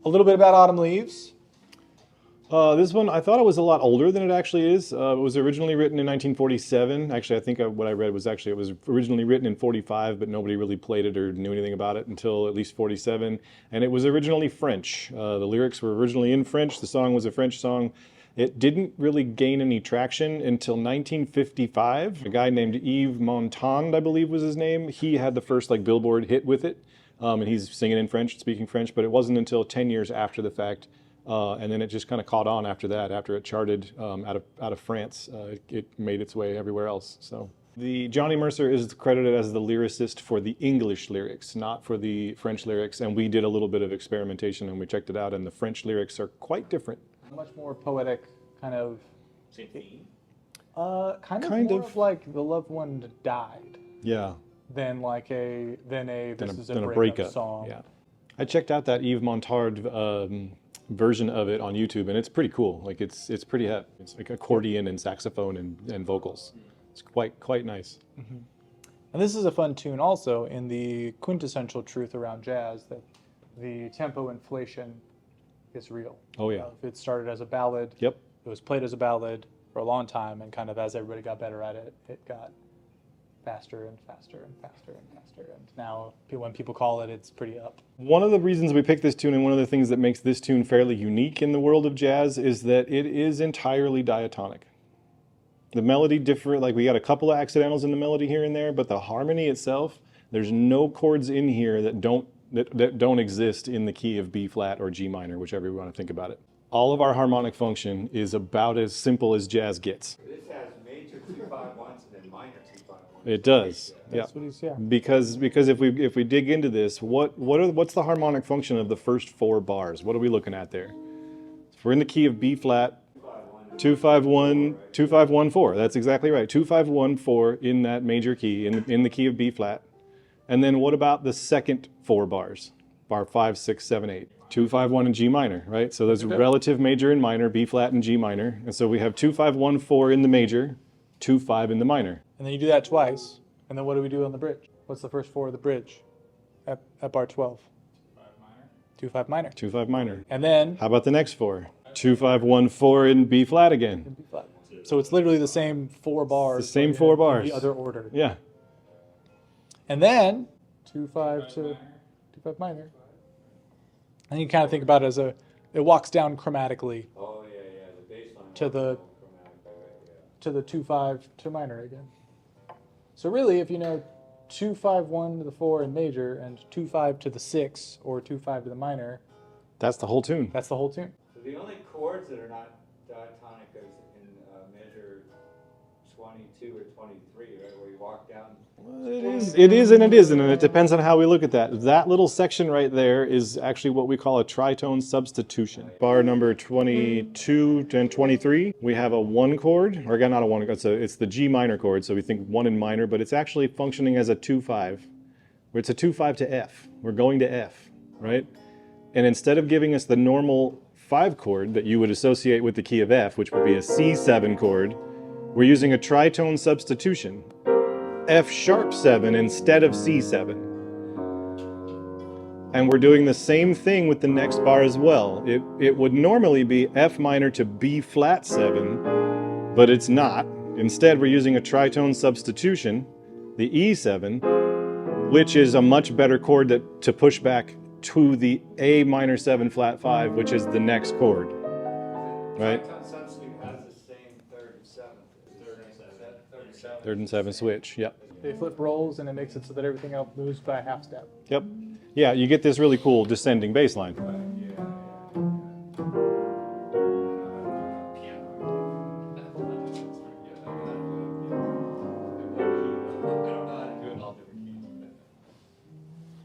A little bit about Autumn Leaves. This one, I thought it was a lot older than it actually is. It was originally written in 1947. Actually, I think what I read was actually it was originally written in 45, but nobody really played it or knew anything about it until at least 47. And it was originally French. The lyrics were originally in French. The song was a French song. It didn't really gain any traction until 1955. A guy named Yves Montand, I believe was his name, he had the first like Billboard hit with it. And he's singing in French, speaking French, but it wasn't until 10 years after the fact. And then it just kind of caught on after that. After it charted out of France, it made its way everywhere else. So Johnny Mercer is credited as the lyricist for the English lyrics, not for the French lyrics. And we did a little bit of experimentation and we checked it out, and the French lyrics are quite different. Much more poetic, kind of. Same theme? Kind of like the loved one died. Yeah. Than a breakup song. Yeah. I checked out that Yves Montand version of it on YouTube, and it's pretty cool. Like it's pretty hot. It's like accordion and saxophone and vocals. It's quite nice. Mm-hmm. And this is a fun tune also in the quintessential truth around jazz that the tempo inflation is real. Oh yeah. It started as a ballad. Yep. It was played as a ballad for a long time, and kind of as everybody got better at it, it got faster and faster and faster and faster, and now when people call it, it's pretty up. One of the reasons we picked this tune, and one of the things that makes this tune fairly unique in the world of jazz, is that it is entirely diatonic. The melody like we got a couple of accidentals in the melody here and there, but the harmony itself, there's no chords in here that don't exist in the key of B flat or G minor, whichever you want to think about it. All of our harmonic function is about as simple as jazz gets. This has major 2-5-1s and then minor 2-5-1s. It does, yeah. That's what he's, yeah. Because if we dig into this, what's the harmonic function of the first 4 bars? What are we looking at there? If we're in the key of B flat, 2-5-1, 2-5-1-4. That's exactly right. 2-5-1-4 in that major key, in the key of B flat. And then what about the second 4 bars? Bar 5, 6, 7, 8. 2-5-1 and G minor, right? So there's relative major and minor, B flat and G minor. And so we have 2-5-1-4 in the major, 2-5 in the minor. And then you do that twice, and then what do we do on the bridge? What's the first 4 of the bridge at bar 12? 2-5 minor. 2-5 minor. And then? How about the next 4? 2-5-1-4 in B flat again. In B flat. So it's literally the same 4 bars. The same 4 bars. In the other order. Yeah. And then 2-5 to 2-5 minor. And you kind of think about it as it walks down chromatically. Oh yeah, the bass line. To the 2-5 to minor again. So really, if you know 2-5-1 to the 4 in major and 2-5 to the 6 or 2-5 to the minor, that's the whole tune. That's the whole tune. So the only chords that are not diatonic is in measure 22 or 23, right, where you walk down. It is and it isn't, and it depends on how we look at that. That little section right there is actually what we call a tritone substitution. Bar number 22 and 23, we have a 1 chord, or again, not a 1, it's the G minor chord, so we think 1 in minor, but it's actually functioning as a 2-5, where it's a 2-5 to F. We're going to F, right? And instead of giving us the normal 5 chord that you would associate with the key of F, which would be a C7 chord, we're using a tritone substitution. F sharp 7 instead of C7. And we're doing the same thing with the next bar as well. It would normally be F minor to B flat 7, but it's not. Instead, we're using a tritone substitution, the E7, which is a much better chord to push back to the A minor 7 flat 5, which is the next chord. Right? Third and 7 switch, yep. They flip rolls and it makes it so that everything else moves by a half step. Yep. Yeah, you get this really cool descending bass line.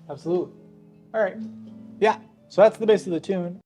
Absolutely. All right. Yeah, so that's the base of the tune.